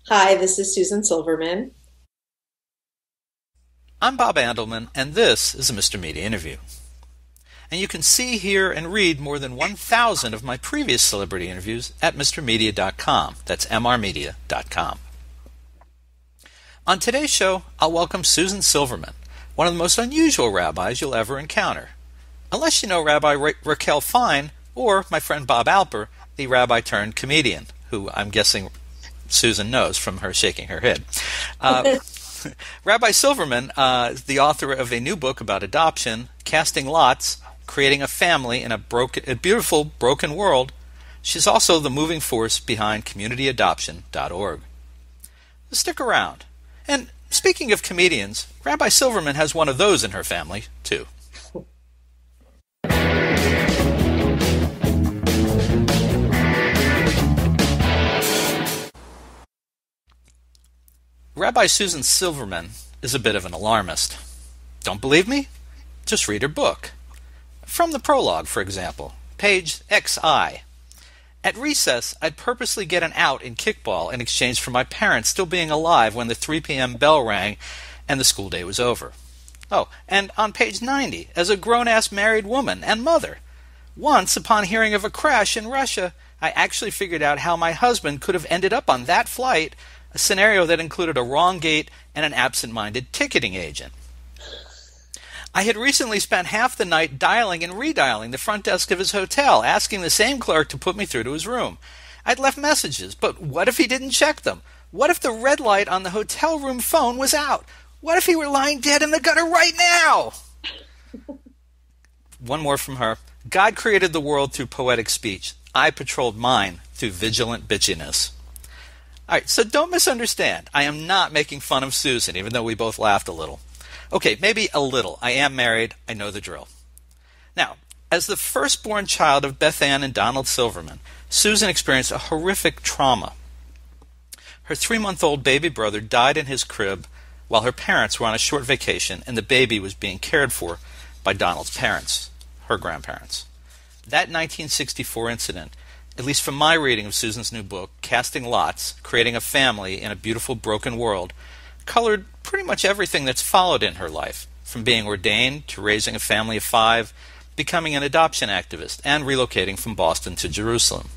Hi, this is Susan Silverman. I'm Bob Andelman, and this is a Mr. Media interview. And you can see, hear, and read more than 1,000 of my previous celebrity interviews at mrmedia.com. That's mrmedia.com. On today's show, I'll welcome Susan Silverman, one of the most unusual rabbis you'll ever encounter. Unless you know Rabbi Raquel Fine or my friend Bob Alper, the rabbi-turned-comedian, who I'm guessing Susan knows from her shaking her head. Rabbi Silverman is the author of a new book about adoption, casting lots, creating a family in a beautiful broken world. She's also the moving force behind communityadoption.org. Stick around. And speaking of comedians, Rabbi Silverman has one of those in her family, too. Rabbi Susan Silverman is a bit of an alarmist. Don't believe me? Just read her book. From the prologue, for example, page XI. At recess, I'd purposely get an out in kickball in exchange for my parents still being alive when the 3 p.m. bell rang and the school day was over. Oh, and on page 90, as a grown-ass married woman and mother, once, upon hearing of a crash in Russia, I actually figured out how my husband could have ended up on that flight, a scenario that included a wrong gate and an absent-minded ticketing agent. I had recently spent half the night dialing and redialing the front desk of his hotel, asking the same clerk to put me through to his room. I'd left messages, but what if he didn't check them? What if the red light on the hotel room phone was out? What if he were lying dead in the gutter right now? One more from her. God created the world through poetic speech. I patrolled mine through vigilant bitchiness. All right, so don't misunderstand. I am not making fun of Susan, even though we both laughed a little. Okay, maybe a little. I am married. I know the drill. Now, as the firstborn child of Beth Ann and Donald Silverman, Susan experienced a horrific trauma. Her 3-month-old baby brother died in his crib while her parents were on a short vacation and the baby was being cared for by Donald's parents, her grandparents. That 1964 incident, at least from my reading of Susan's new book, Casting Lots, Creating a Family in a Beautiful Broken World, colored pretty much everything that's followed in her life, from being ordained to raising a family of 5, becoming an adoption activist, and relocating from Boston to Jerusalem.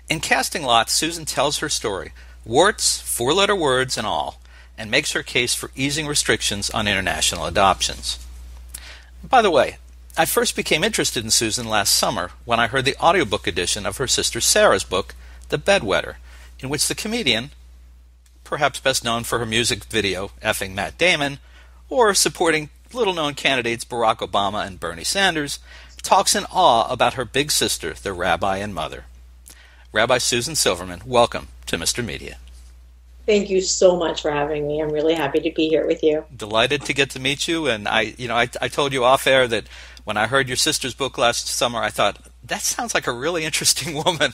In Casting Lots, Susan tells her story, warts, 4-letter words, and all, and makes her case for easing restrictions on international adoptions. By the way, I first became interested in Susan last summer when I heard the audiobook edition of her sister Sarah's book, The Bedwetter, in which the comedian, perhaps best known for her music video, Effing Matt Damon, or supporting little-known candidates Barack Obama and Bernie Sanders, talks in awe about her big sister, the rabbi and mother. Rabbi Susan Silverman, welcome to Mr. Media. Thank you so much for having me. I'm really happy to be here with you. Delighted to get to meet you, and I told you off air that when I heard your sister's book last summer, I thought, that sounds like a really interesting woman.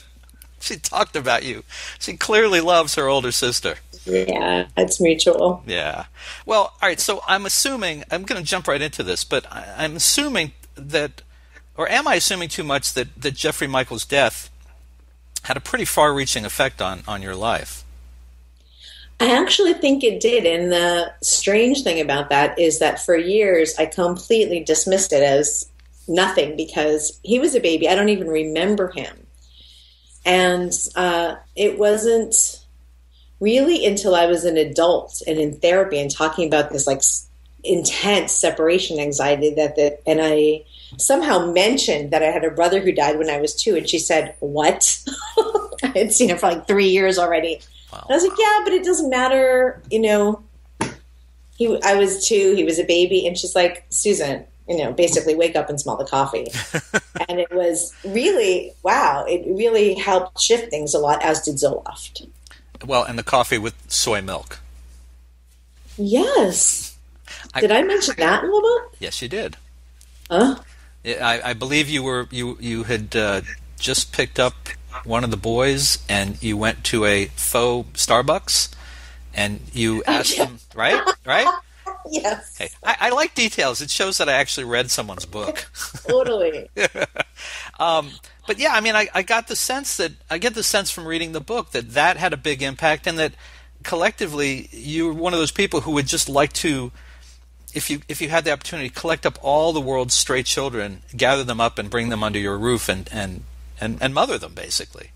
She talked about you. She clearly loves her older sister. Yeah, it's mutual. Yeah. Well, all right, so I'm assuming, I'm going to jump right into this, but I'm assuming that, or am I assuming too much that Jeffrey Michael's death had a pretty far-reaching effect on your life? I actually think it did, and the strange thing about that is that for years I completely dismissed it as nothing because he was a baby. I don't even remember him. And it wasn't really until I was an adult and in therapy and talking about this like intense separation anxiety and I somehow mentioned that I had a brother who died when I was 2, and she said, "What?" I had seen him for like 3 years already. Wow. And I was like, "Yeah, but it doesn't matter, I was 2, he was a baby," and she's like, "Susan, basically wake up and smell the coffee." And it was really, wow, it really helped shift things a lot, as did Zoloft. Well, and the coffee with soy milk. Yes. Did I mention that in the book? Yes, you did. Huh? I believe you had just picked up one of the boys and you went to a faux Starbucks and you asked them, right? Yes. Hey, I like details. It shows that I actually read someone's book. Totally. But yeah, I mean, I got the sense that I get the sense from reading the book that had a big impact, and that collectively you were one of those people who would just like to, if you had the opportunity, collect up all the world's stray children, gather them up, and bring them under your roof, and mother them, basically.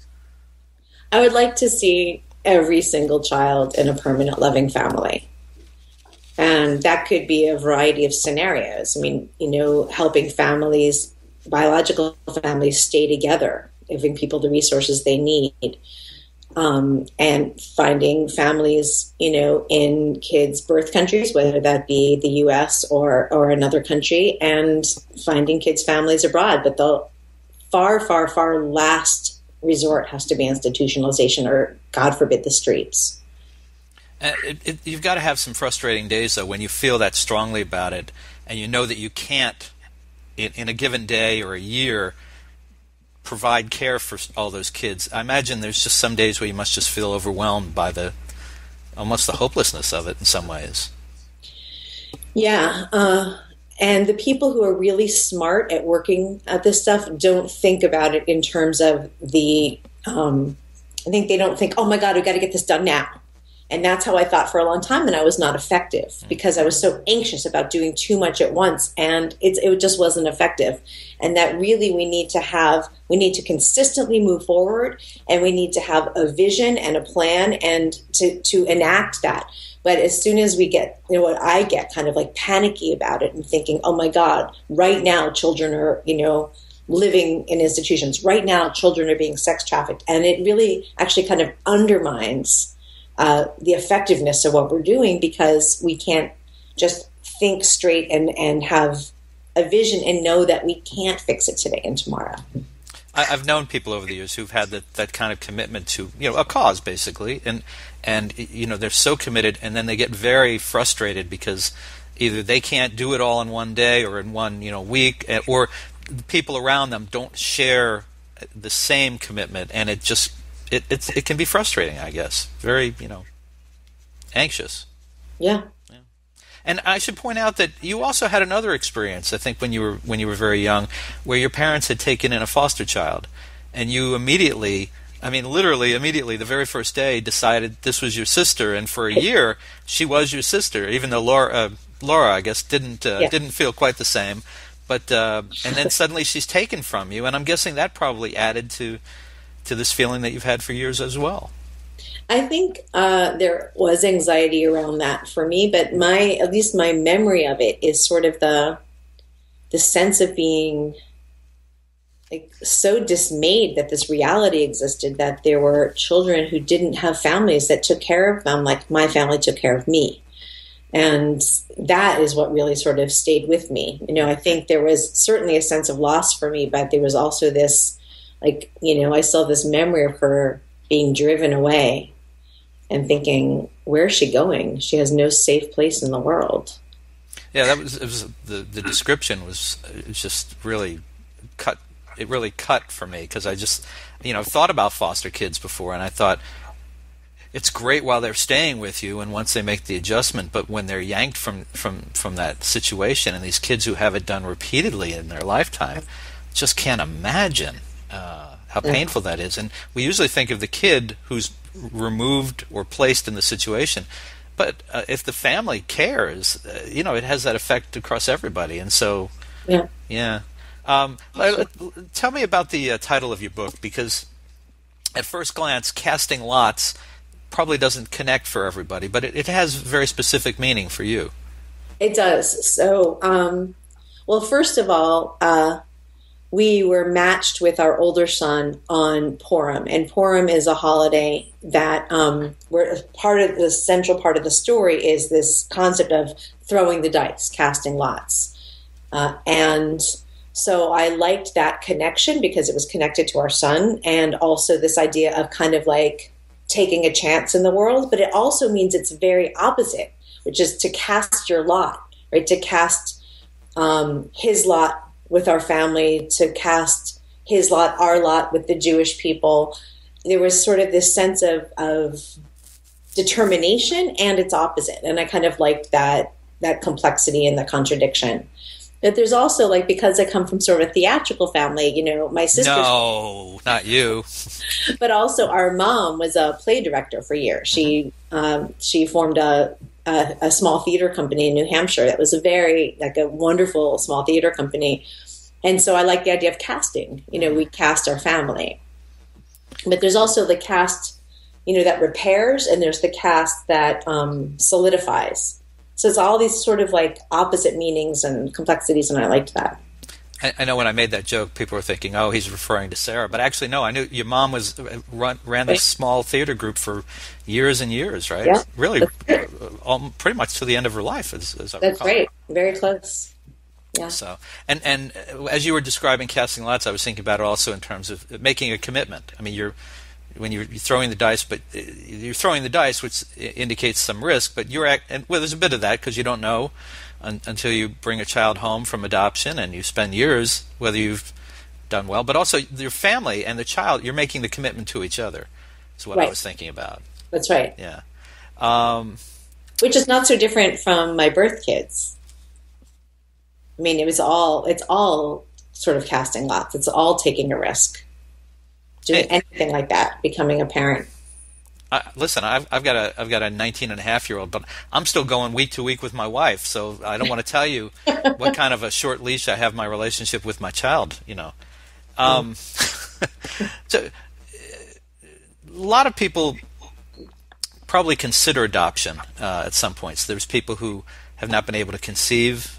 I would like to see every single child in a permanent loving family. And that could be a variety of scenarios. I mean, helping families, biological families, stay together, giving people the resources they need, and finding families, in kids' birth countries, whether that be the U.S. or another country, and finding kids' families abroad. But the far, far, far last resort has to be institutionalization, or, God forbid, the streets. You've got to have some frustrating days, though, when you feel that strongly about it, and you know that you can't, in a given day or a year, provide care for all those kids. I imagine there's just some days where you must just feel overwhelmed by almost the hopelessness of it in some ways. Yeah, and the people who are really smart at working at this stuff don't think about it in terms of I think they don't think, oh my God, we've got to get this done now. And that's how I thought for a long time, and I was not effective because I was so anxious about doing too much at once, and it just wasn't effective. And that really we need to consistently move forward, and we need to have a vision and a plan and to enact that. But as soon as we get, what I get kind of like panicky about it and thinking, oh my God, right now children are, living in institutions. Right now children are being sex trafficked. And it really actually kind of undermines the effectiveness of what we're doing, because we can't just think straight and have a vision and know that we can't fix it today and tomorrow. I've known people over the years who've had that kind of commitment to a cause, basically, and they're so committed, and then they get very frustrated because either they can't do it all in one day or in one week, or the people around them don't share the same commitment, and it can be frustrating, I guess. Very, anxious. Yeah. And I should point out that you also had another experience, I think, when you were very young, where your parents had taken in a foster child, and you immediately, literally immediately, the very first day, decided this was your sister, and for a year she was your sister, even though Laura, I guess, didn't feel quite the same. But and then suddenly she's taken from you, and I'm guessing that probably added to this feeling that you've had for years as well. I think there was anxiety around that for me, but at least my memory of it is sort of the sense of being like so dismayed that this reality existed, that there were children who didn't have families that took care of them like my family took care of me. And that is what really sort of stayed with me. I think there was certainly a sense of loss for me, but there was also this, I still have this memory of her being driven away and thinking, where is she going? She has no safe place in the world. Yeah, the description was just really cut. It really cut for me, because I just, I've thought about foster kids before, and I thought it's great while they're staying with you and once they make the adjustment, but when they're yanked from that situation, and these kids who have it done repeatedly in their lifetime, just can't imagine how painful that is. And we usually think of the kid who's removed or placed in the situation, but if the family cares, it has that effect across everybody. And so, yeah. Tell me about the title of your book, because at first glance, casting lots probably doesn't connect for everybody, but it has very specific meaning for you. It does. So, well, first of all, we were matched with our older son on Purim, and Purim is a holiday that where part of the central part of the story is this concept of throwing the dice, casting lots. And so I liked that connection because it was connected to our son, and also this idea of kind of like taking a chance in the world, but it also means it's very opposite, which is to cast your lot, right? To cast his lot with our family, to cast his lot, our lot with the Jewish people. There was sort of this sense of determination and its opposite. And I kind of liked that complexity and the contradiction. But there's also, like, because I come from sort of a theatrical family, my sister. No, not you. But also our mom was a play director for years. She formed a small theater company in New Hampshire that was a wonderful small theater company. And so I like the idea of casting. We cast our family. But there's also the cast, that repairs, and there's the cast that solidifies. So it's all these sort of like opposite meanings and complexities, and I liked that. I know when I made that joke, people were thinking, "Oh, he's referring to Sarah," but actually, no. I knew your mom ran this small theater group for years and years, right? Yeah, really, pretty much to the end of her life, as I recall. That's right, very close. Yeah. So, and as you were describing casting lots, I was thinking about it also in terms of making a commitment. I mean, when you're throwing the dice, but you're throwing the dice, which indicates some risk. But there's a bit of that because you don't know until you bring a child home from adoption, and you spend years whether you've done well. But also your family and the child, you're making the commitment to each other. Is what I was thinking about. That's right. Yeah. Which is not so different from my birth kids. I mean, it's all sort of casting lots. It's all taking a risk. Doing anything like that, becoming a parent. Listen, I've got a 19-and-a-half-year-old, but I'm still going week to week with my wife, so I don't want to tell you what kind of a short leash I have my relationship with my child. So, a lot of people probably consider adoption at some points. There's people who have not been able to conceive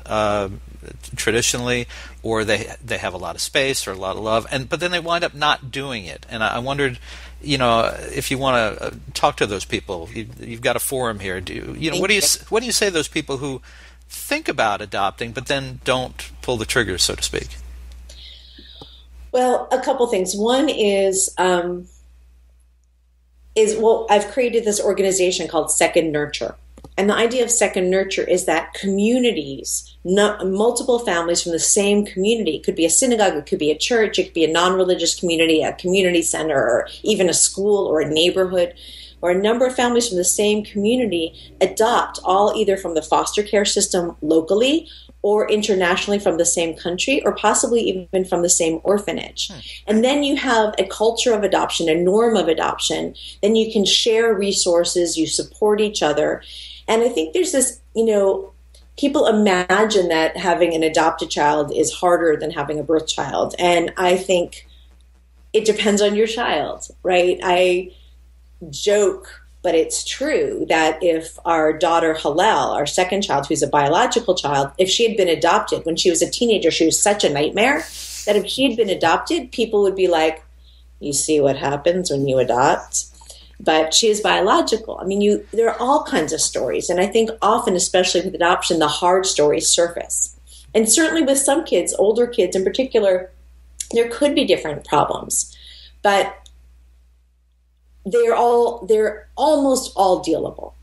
traditionally, or they have a lot of space or a lot of love, but then they wind up not doing it. And I wondered, if you want to talk to those people, you've got a forum here. What do you say to those people who think about adopting but then don't pull the trigger, so to speak? Well, a couple things. One is I've created this organization called Second Nurture. And the idea of second nurture is that communities, multiple families from the same community, it could be a synagogue, it could be a church, it could be a non-religious community, a community center, or even a school or a neighborhood, or a number of families from the same community adopt, all either from the foster care system locally or internationally from the same country, or possibly even from the same orphanage. And then you have a culture of adoption, a norm of adoption. Then you can share resources, you support each other. And I think there's this, people imagine that having an adopted child is harder than having a birth child. And I think it depends on your child, right? I joke, but it's true that if our daughter Hillel, our second child, who's a biological child, if she had been adopted when she was a teenager, she was such a nightmare that if she had been adopted, people would be like, you see what happens when you adopt? But she is biological. I mean, there are all kinds of stories. And I think often, especially with adoption, the hard stories surface. And certainly with some kids, older kids in particular, there could be different problems. But they're almost all dealable.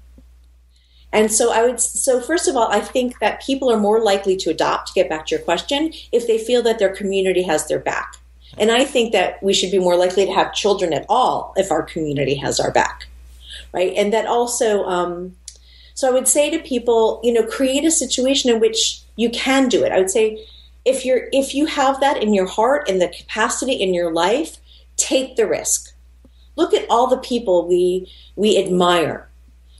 And so first of all, I think that people are more likely to adopt, to get back to your question, if they feel that their community has their back. And I think that we should be more likely to have children at all if our community has our back, right? And that also, so I would say to people, create a situation in which you can do it. I would say if you have that in your heart and the capacity in your life, take the risk. Look at all the people we admire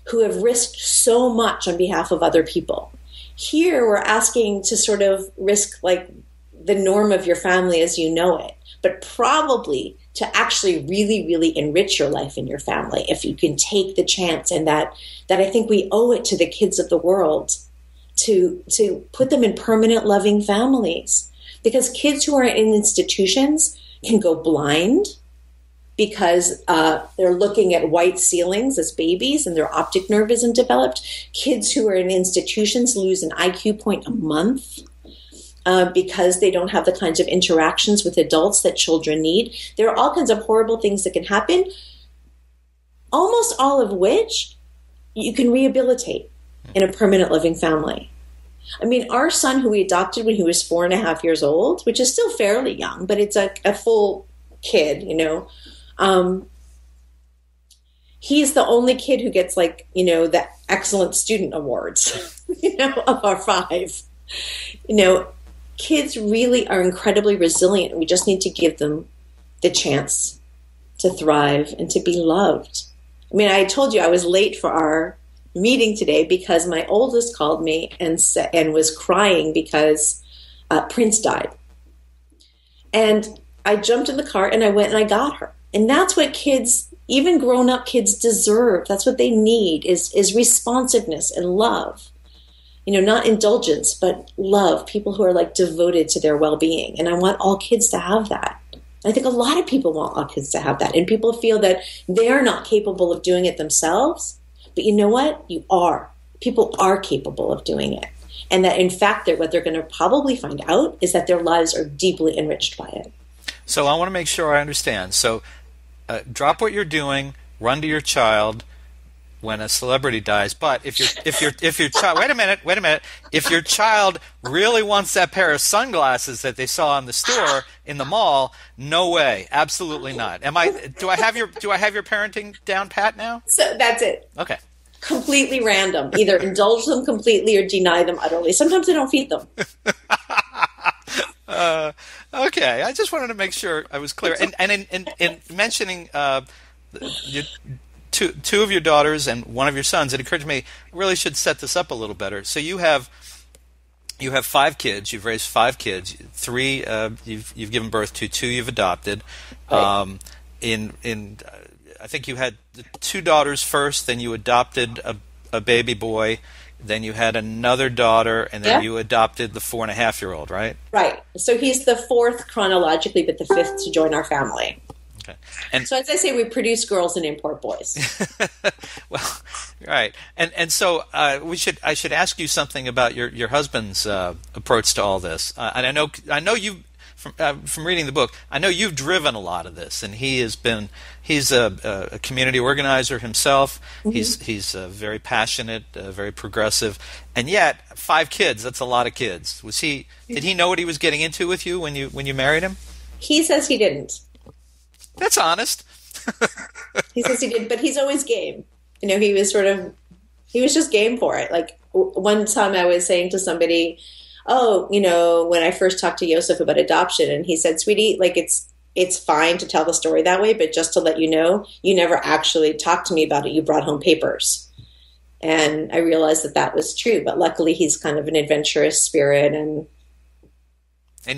who have risked so much on behalf of other people. Here we're asking to sort of risk like the norm of your family as you know it, but probably to actually really, really enrich your life and your family if you can take the chance. And that I think we owe it to the kids of the world to put them in permanent loving families, because kids who are in institutions can go blind because they're looking at white ceilings as babies and their optic nerve isn't developed. Kids who are in institutions lose an IQ point a month because they don't have the kinds of interactions with adults that children need. There are all kinds of horrible things that can happen, almost all of which you can rehabilitate in a permanent living family. I mean, our son, who we adopted when he was 4.5 years old, which is still fairly young, but it's a full kid, he's the only kid who gets the excellent student awards, of our 5, kids really are incredibly resilient. We just need to give them the chance to thrive and to be loved. I mean, I told you I was late for our meeting today because my oldest called me and was crying because Prince died. And I jumped in the car and I went and I got her. And that's what kids, even grown-up kids, deserve. That's what they need is responsiveness and love. You know, not indulgence, but love. People who are like devoted to their well-being. And I want all kids to have that. I think a lot of people want all kids to have that. And people feel that they're not capable of doing it themselves. But you know what? You are. People are capable of doing it. And that, in fact, what they're going to probably find out is that their lives are deeply enriched by it. So I want to make sure I understand. So drop what you're doing, run to your child when a celebrity dies. But if your child, wait a minute, if your child really wants that pair of sunglasses that they saw in the store in the mall, no way, absolutely not. Do I have your parenting down pat now? So that's it. Okay. Completely random. Either indulge them completely or deny them utterly. Sometimes I don't feed them. Okay, I just wanted to make sure I was clear. And in mentioning two of your daughters and one of your sons, it occurred to me I really should set this up a little better. So you have 5 kids. You've raised 5 kids. 3 you've given birth to. 2 you've adopted. Right. I think you had 2 daughters first, then you adopted a baby boy, then you had another daughter, and then you adopted the 4.5-year-old, right? Right. So he's the 4th chronologically, but the 5th to join our family. Okay. And so as I say, we produce girls and import boys. Well, right. And so I should ask you something about your husband's approach to all this. And I know you. From reading the book, I know you've driven a lot of this, and he's a community organizer himself. Mm-hmm. He's very passionate, very progressive, and yet 5 kids—that's a lot of kids. Did he know what he was getting into with you when you married him? He says he didn't. That's honest. He says he did, but he's always game. You know, he was just game for it. Like one time, I was saying to somebody, oh, you know, when I first talked to Yosef about adoption, and he said, sweetie, like it's fine to tell the story that way, but just to let you know, you never actually talked to me about it. You brought home papers. And I realized that was true, but luckily he's kind of an adventurous spirit. And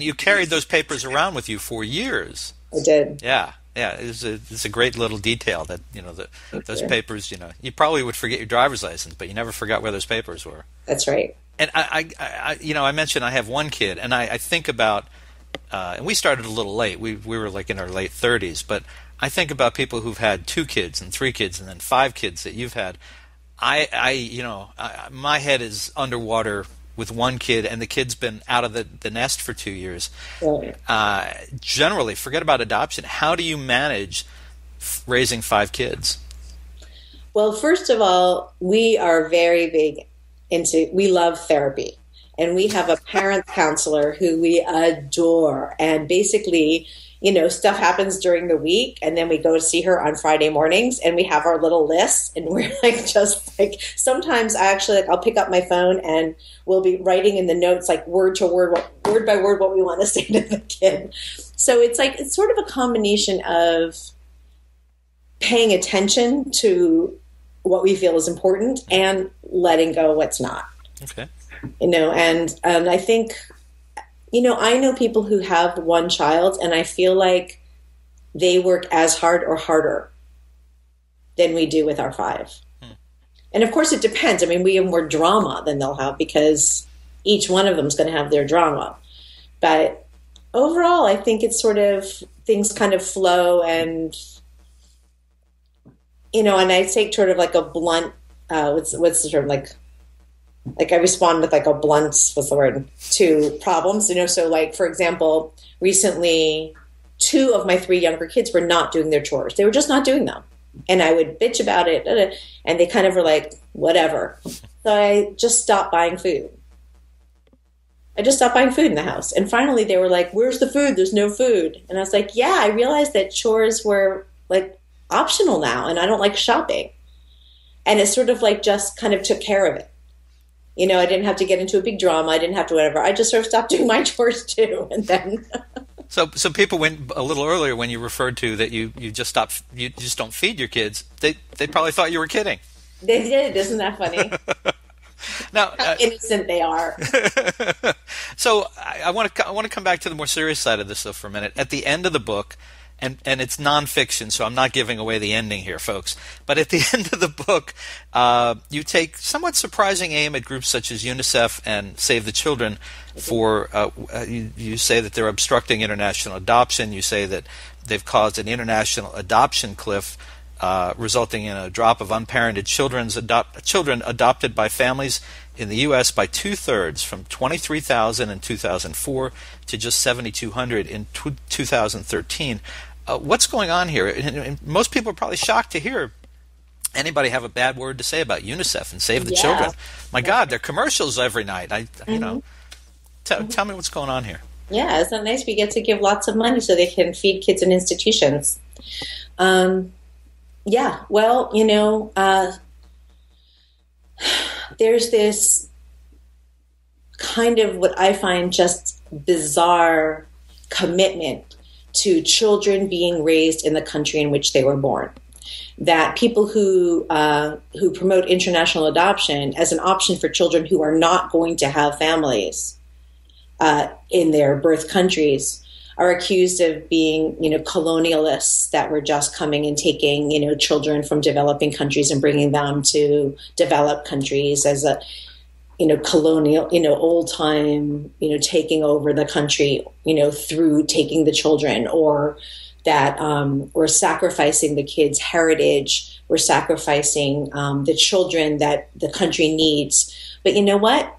you carried those papers around with you for years. I did. Yeah. Yeah, it's a great little detail that, you know, those papers, you know, you probably would forget your driver's license, but you never forgot where those papers were. That's right. And I mentioned I have 1 kid, and I think about, and we started a little late. We were like in our late 30s, but I think about people who've had 2 kids and 3 kids and then 5 kids that you've had. My head is underwater with 1 kid, and the kid's been out of the nest for 2 years. Right. Generally, forget about adoption. How do you manage raising 5 kids? Well, first of all, we are very big we love therapy, and we have a parent counselor who we adore. And basically, you know, stuff happens during the week, and then we go to see her on Friday mornings, and we have our little list, and we're sometimes I'll pick up my phone and we'll be writing in the notes, like word to word, word by word, what we want to say to the kid. So it's sort of a combination of paying attention to what we feel is important and letting go what's not. Okay. You know, and I think, you know, I know people who have 1 child, and I feel like they work as hard or harder than we do with our 5. And of course it depends. I mean, we have more drama than they'll have because each one of them is going to have their drama. But overall, I think it's sort of things kind of flow, and you know, and I take sort of like a blunt, what's the term, like I respond with like a blunt, to problems, you know. So like, for example, recently 2 of my 3 younger kids were not doing their chores. They were just not doing them. And I would bitch about it, and they kind of were like, whatever. So I just stopped buying food. I just stopped buying food in the house. And finally they were like, where's the food? There's no food. And I was like, yeah, I realized that chores were like optional now, and I don't like shopping. And it sort of like just kind of took care of it. I didn't have to get into a big drama. I didn't have to whatever. I just sort of stopped doing my chores too. And then. So people went a little earlier when you referred to that you just stopped, you just don't feed your kids. They probably thought you were kidding. They did. Isn't that funny? Now, how innocent they are. So I want to come back to the more serious side of this though for a minute. At the end of the book, and it's nonfiction, so I'm not giving away the ending here, folks. But at the end of the book, you take somewhat surprising aim at groups such as UNICEF and Save the Children. For you say that they're obstructing international adoption. You say that they've caused an international adoption cliff, resulting in a drop of unparented children adopted by families in the U.S. by 2/3, from 23,000 in 2004 to just 7,200 in 2013. What's going on here? And most people are probably shocked to hear anybody have a bad word to say about UNICEF and Save the Children. My God, they're commercials every night. Tell me what's going on here. Yeah, isn't it nice? We get to give lots of money so they can feed kids in institutions. Yeah, well, there's this kind of what I find just bizarre commitment to children being raised in the country in which they were born. That people who promote international adoption as an option for children who are not going to have families in their birth countries are accused of being, colonialists that were just coming and taking, children from developing countries and bringing them to developed countries as a, colonial, old time, taking over the country, through taking the children, or that we're sacrificing the kids' heritage, we're sacrificing the children that the country needs. But you know what?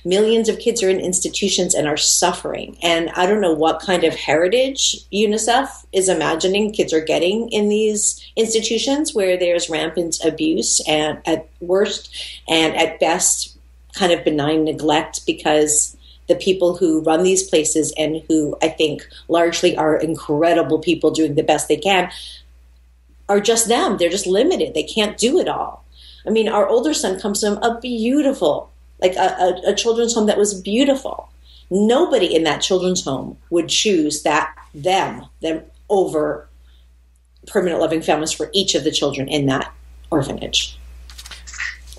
Millions of kids are in institutions and are suffering. And I don't know what kind of heritage UNICEF is imagining kids are getting in these institutions where there's rampant abuse and at worst and at best kind of benign neglect, because the people who run these places and who I think largely are incredible people doing the best they can are just them. They're just limited. They can't do it all. I mean, our older son comes from a beautiful, like a children's home that was beautiful. Nobody in that children's home would choose them over permanent loving families for each of the children in that orphanage,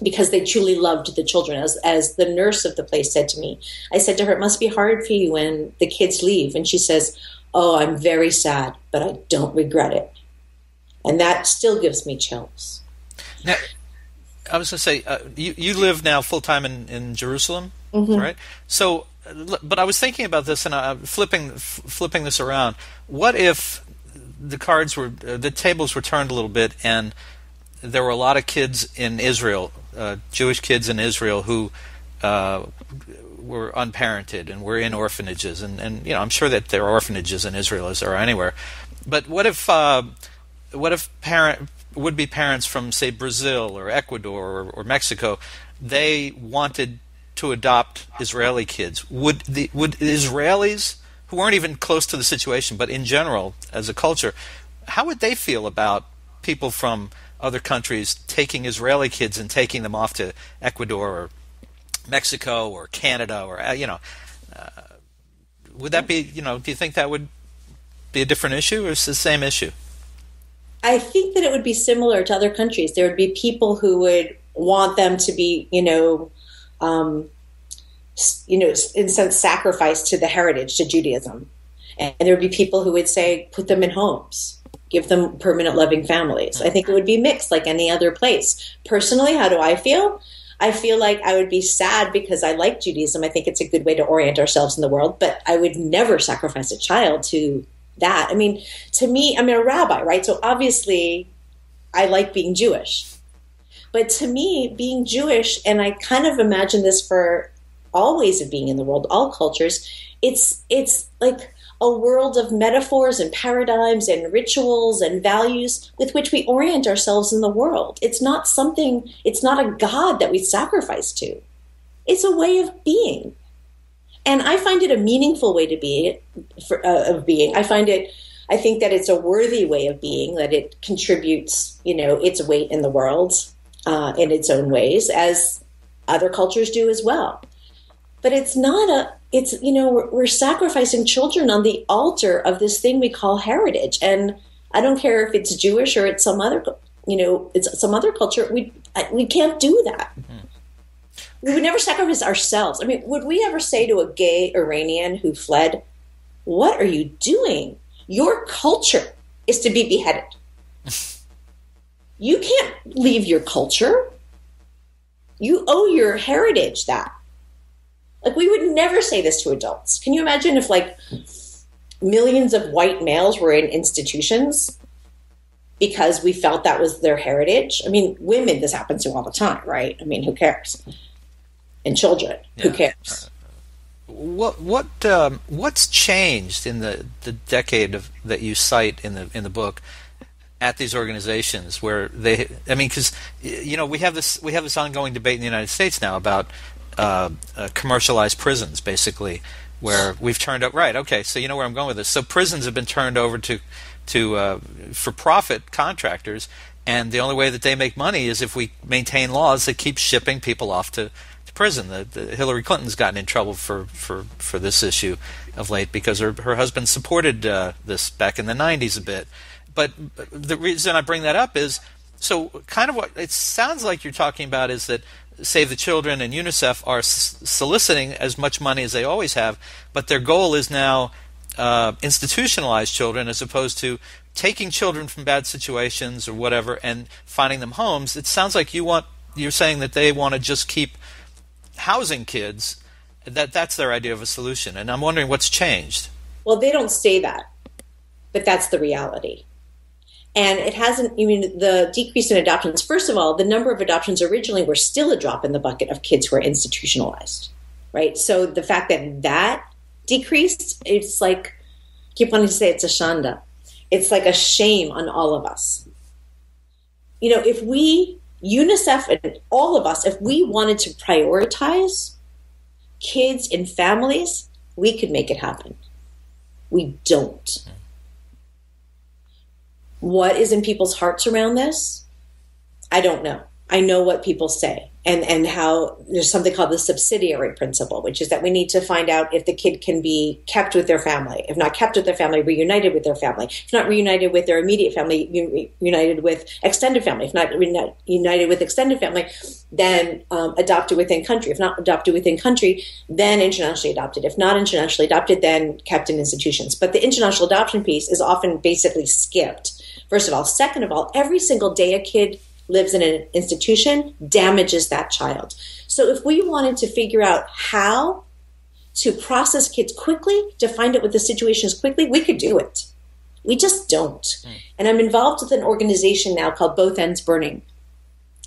because they truly loved the children. As the nurse of the place said to me, I said to her, it must be hard for you when the kids leave. And she says, oh, I'm very sad, but I don't regret it. And that still gives me chills. Now, I was going to say, you live now full-time in Jerusalem, right? So, but I was thinking about this, and flipping this around. What if the tables were turned a little bit, and there were a lot of kids in Israel, Jewish kids in Israel, who were unparented and were in orphanages, and I'm sure that there are orphanages in Israel as there are anywhere. But what if would-be parents from, say, Brazil or Ecuador or Mexico, they wanted to adopt Israeli kids? Would Israelis, who weren't even close to the situation, but in general, as a culture, how would they feel about people from other countries taking Israeli kids and taking them off to Ecuador or Mexico or Canada, or would that be, do you think that would be a different issue, or is it the same issue? I think that it would be similar to other countries. There would be people who would want them to be, in a sense, sacrificed to the heritage, to Judaism. And there would be people who would say, put them in homes, give them permanent loving families. I think it would be mixed like any other place. Personally, how do I feel? I feel like I would be sad because I like Judaism. I think it's a good way to orient ourselves in the world, but I would never sacrifice a child to that. I mean, to me, I'm a rabbi, right? So obviously I like being Jewish. But to me, being Jewish, and I kind of imagine this for all ways of being in the world, all cultures, it's like a world of metaphors and paradigms and rituals and values with which we orient ourselves in the world. It's not a God that we sacrifice to. It's a way of being. And I find it a meaningful way to be, of being. I think that it's a worthy way of being, that it contributes, its weight in the world in its own ways, as Other cultures do as well. But it's not we're sacrificing children on the altar of this thing we call heritage. And I don't care if it's Jewish or it's some other, it's some other culture. We can't do that. Mm-hmm. We would never sacrifice ourselves. I mean, would we ever say to a gay Iranian who fled, what are you doing? Your culture is to be beheaded. You can't leave your culture. You owe your heritage that. Like, we would never say this to adults. Can you imagine if, like, millions of white males were in institutions because we felt that was their heritage? I mean, women, this happens to all the time, right? I mean, who cares? And children, who cares? What's changed in the decade that you cite in the book at these organizations where because we have this ongoing debate in the United States now about commercialized prisons, basically, where we've turned up right. Okay, so you know where I'm going with this. So prisons have been turned over to for-profit contractors, and the only way that they make money is if we maintain laws that keep shipping people off to prison. The Hillary Clinton's gotten in trouble for this issue of late because her husband supported this back in the 90s a bit. But the reason I bring that up is, so kind of what it sounds like you're talking about is that Save the Children and UNICEF are soliciting as much money as they always have, but their goal is now institutionalized children as opposed to taking children from bad situations or whatever and finding them homes. It sounds like you're saying that they want to just keep housing kids, that's their idea of a solution. And I'm wondering what's changed. Well, they don't say that, but that's the reality. And it hasn't, the decrease in adoptions, first of all, the number of adoptions originally were still a drop in the bucket of kids who are institutionalized, right? So the fact that decreased, it's like, I keep wanting to say it's a shanda. It's like a shame on all of us. If UNICEF and all of us, if we wanted to prioritize kids in families, we could make it happen. We don't. What is in people's hearts around this? I don't know. I know what people say and how there's something called the subsidiary principle, which is that we need to find out if the kid can be kept with their family. If not kept with their family, reunited with their family. If not reunited with their immediate family, reunited with extended family. If not united with extended family, then adopted within country. If not adopted within country, then internationally adopted. If not internationally adopted, then kept in institutions. But the international adoption piece is often basically skipped, first of all. Second of all, every single day a kid lives in an institution damages that child. So if we wanted to figure out how to process kids quickly, to find out what the situation is quickly, we could do it. We just don't. And I'm involved with an organization now called Both Ends Burning.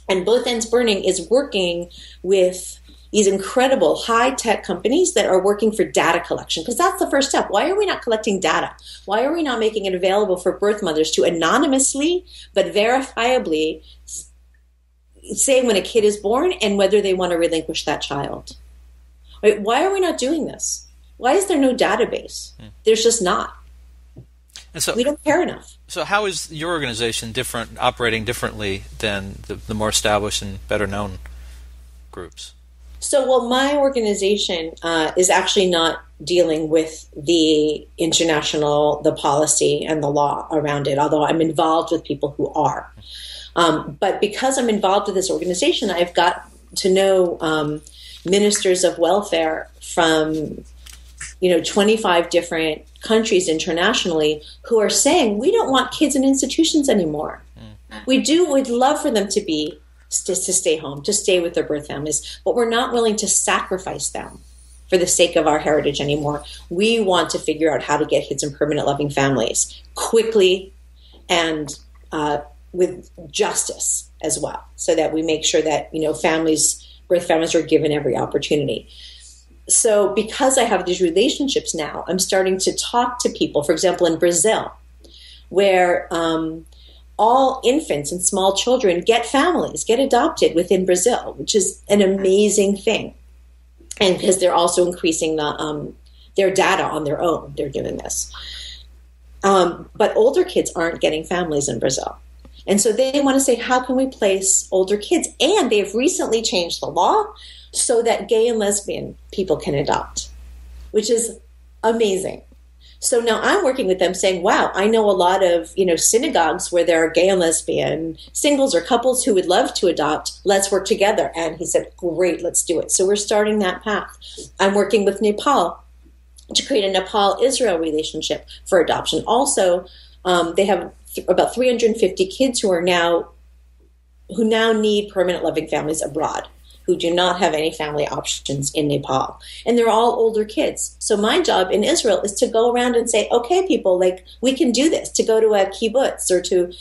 And Both Ends Burning is working with these incredible high-tech companies that are working for data collection, because that's the first step. Why are we not collecting data? Why are we not making it available for birth mothers to anonymously but verifiably say when a kid is born and whether they want to relinquish that child? Right? Why are we not doing this? Why is there no database? There's just not. And so, we don't care enough. So how is your organization operating differently than the more established and better known groups? So, well, my organization is actually not dealing with the policy and the law around it, although I'm involved with people who are. But because I'm involved with this organization, I've got to know ministers of welfare from 25 different countries internationally who are saying, we don't want kids in institutions anymore. We'd love for them to stay home, to stay with their birth families, but we're not willing to sacrifice them for the sake of our heritage anymore. We want to figure out how to get kids in permanent loving families quickly and with justice as well, so that we make sure that birth families are given every opportunity. So because I have these relationships now, I'm starting to talk to people, for example, in Brazil, where all infants and small children get adopted within Brazil, which is an amazing thing. And because they're also increasing their data on their own, they're doing this. But older kids aren't getting families in Brazil. And so they want to say, how can we place older kids? And they've recently changed the law so that gay and lesbian people can adopt, which is amazing. So now I'm working with them saying, wow, I know a lot of, synagogues where there are gay and lesbian singles or couples who would love to adopt. Let's work together. And he said, great, let's do it. So we're starting that path. I'm working with Nepal to create a Nepal-Israel relationship for adoption. Also, they have about 350 kids who now need permanent loving families abroad, who do not have any family options in Nepal. And they're all older kids. So my job in Israel is to go around and say, okay, people, like, we can do this, to go to a kibbutz or to,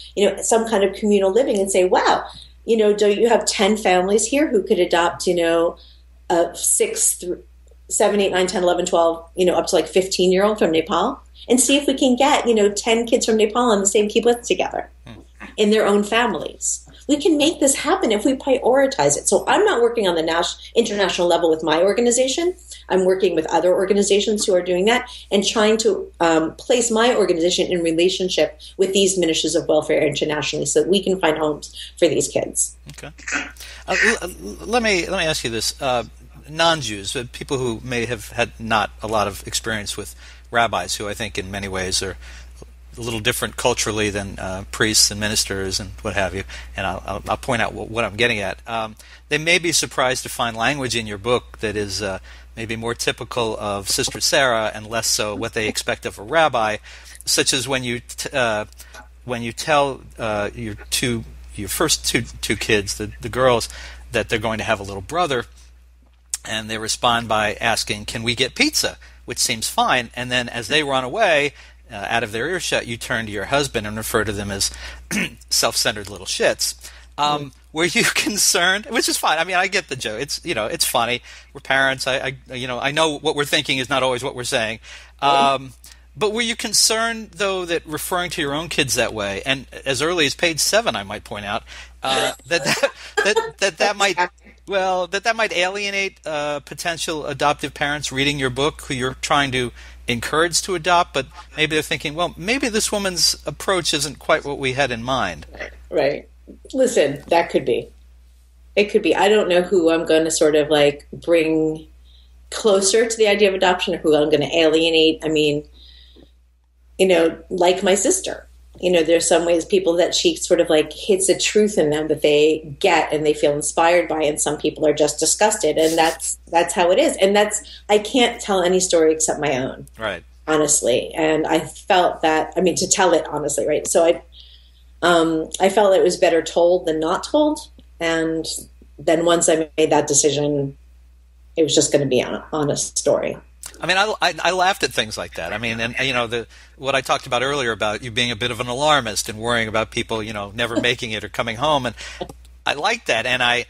some kind of communal living and say, wow, don't you have 10 families here who could adopt, 6, 7, 8, 9, 10, 11, 12, up to like 15-year-old from Nepal, and see if we can get, 10 kids from Nepal on the same kibbutz together in their own families. We can make this happen if we prioritize it. So I'm not working on the international level with my organization. I'm working with other organizations who are doing that and trying to place my organization in relationship with these ministries of welfare internationally so that we can find homes for these kids. Okay. Let me ask you this. Non-Jews, people who may have had not a lot of experience with rabbis, who I think in many ways are a little different culturally than priests and ministers and what have you, and I'll point out what I'm getting at. They may be surprised to find language in your book that is maybe more typical of Sister Sarah and less so what they expect of a rabbi, such as when you tell your first two kids, the girls, that they're going to have a little brother, and they respond by asking, "Can we get pizza?" Which seems fine, and then as they run away out of their earshot, you turn to your husband and refer to them as self-centered little shits. Were you concerned? Which is fine. I mean, I get the joke. It's funny. We're parents. I know what we're thinking is not always what we're saying. But were you concerned, though, that referring to your own kids that way, and as early as page 7, I might point out, that might alienate potential adoptive parents reading your book who you're trying to encourage to adopt, but maybe they're thinking, well, maybe this woman's approach isn't quite what we had in mind. Right. Listen, that could be. It could be. I don't know who I'm going to sort of like bring closer to the idea of adoption or who I'm going to alienate. I mean, like my sister, there's some ways people that she sort of like hits a truth in them that they get and they feel inspired by, and some people are just disgusted, and that's how it is. And I can't tell any story except my own, right? Honestly, and I felt that, to tell it honestly, right? So I felt it was better told than not told, and then once I made that decision, it was just going to be an honest story. I mean, I laughed at things like that. I mean, and what I talked about earlier about you being a bit of an alarmist and worrying about people, never making it or coming home, and I like that. And I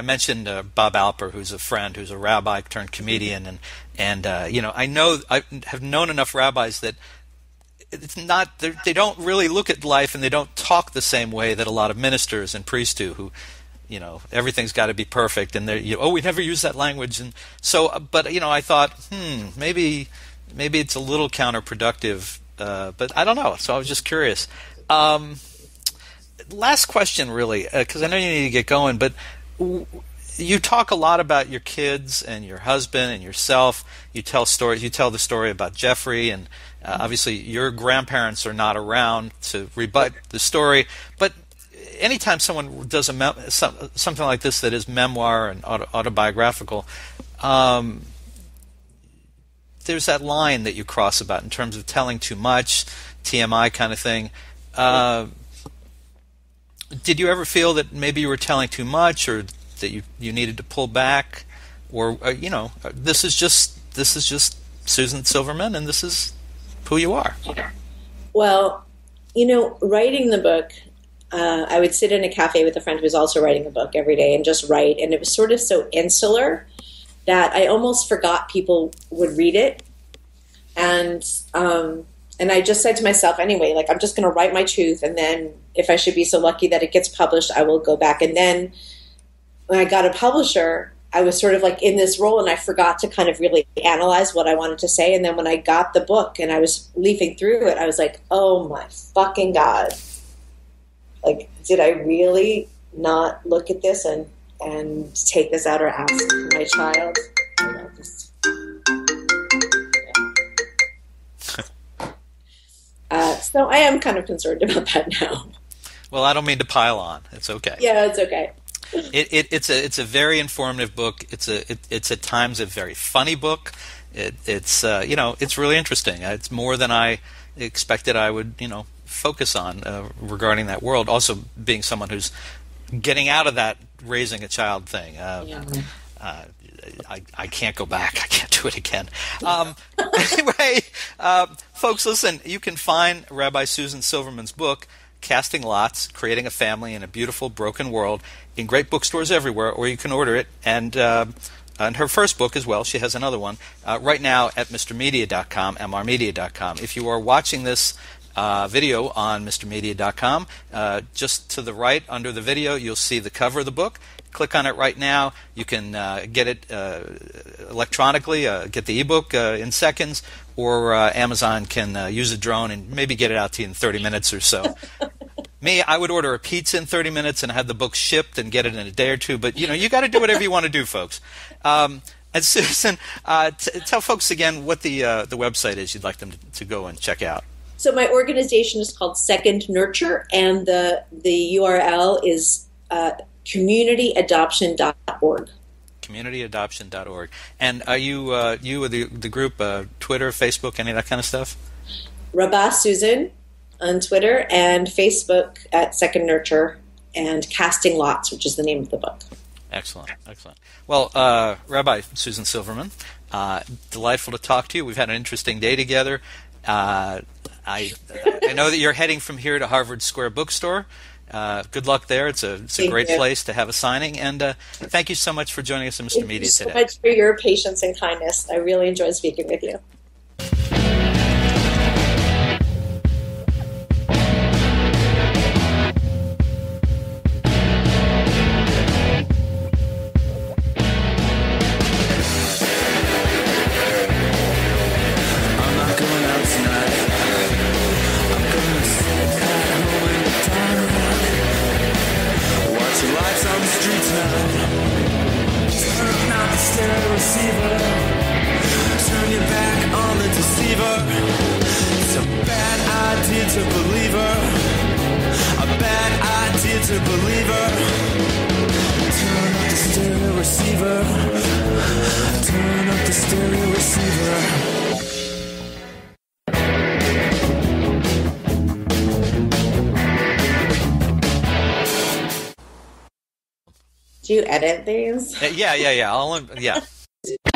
mentioned Bob Alper, who's a friend, who's a rabbi turned comedian, and I have known enough rabbis that it's not they don't really look at life and they don't talk the same way that a lot of ministers and priests do, who everything's got to be perfect, and we never use that language, and so. But I thought, maybe it's a little counterproductive, but I don't know. So I was just curious. Last question, really, because I know you need to get going. But you talk a lot about your kids and your husband and yourself. You tell stories. You tell the story about Jeffrey, and obviously your grandparents are not around to rebut the story, but anytime someone does something like this that is memoir and autobiographical, there's that line that you cross about in terms of telling too much, TMI kind of thing. Did you ever feel that maybe you were telling too much, or that you needed to pull back, or this is just Susan Silverman, and this is who you are? Well, writing the book. I would sit in a cafe with a friend who was also writing a book every day and just write. And it was sort of so insular that I almost forgot people would read it. And I just said to myself, anyway, like, I'm just going to write my truth. And then if I should be so lucky that it gets published, I will go back. And then when I got a publisher, I was sort of like in this role, and I forgot to kind of really analyze what I wanted to say. And then when I got the book and I was leafing through it, I was like, oh my fucking God. like, did I really not look at this and take this out or ask my child? So I am kind of concerned about that now. Well, I don't mean to pile on. It's okay. Yeah, it's okay. It's a very informative book. It's at times a very funny book. It's really interesting. It's more than I expected I would focus on regarding that world. Also, being someone who's getting out of that raising a child thing. I can't go back. I can't do it again. Anyway, folks, listen. You can find Rabbi Susan Silverman's book, Casting Lots, Creating a Family in a Beautiful Broken World, in great bookstores everywhere, or you can order it. And her first book as well, she has another one, right now at mrmedia.com, mrmedia.com. If you are watching this video on mrmedia.com, just to the right under the video, you'll see the cover of the book. Click on it right now. You can get it electronically, get the ebook in seconds, or Amazon can use a drone and maybe get it out to you in 30 minutes or so. Me, I would order a pizza in 30 minutes and have the book shipped and get it in a day or two. But you got to do whatever you want to do, folks. And Susan, tell folks again what the website is you'd like them to go and check out. So my organization is called Second Nurture, and the URL is communityadoption.org. Communityadoption.org. And are you with the group Twitter, Facebook, any of that kind of stuff? Rabbi Susan on Twitter and Facebook at Second Nurture, and Casting Lots, which is the name of the book. Excellent. Well, Rabbi Susan Silverman, delightful to talk to you. We've had an interesting day together. I know that you're heading from here to Harvard Square Bookstore. Good luck there. It's a great place to have a signing. And thank you so much for joining us on Mr. Media today. Thank you so much for your patience and kindness. I really enjoyed speaking with you. Turn your back on the deceiver. It's a bad idea to believe her. A bad idea to believe her. Turn up the stereo receiver. Turn up the stereo receiver. Do you edit these? Yeah.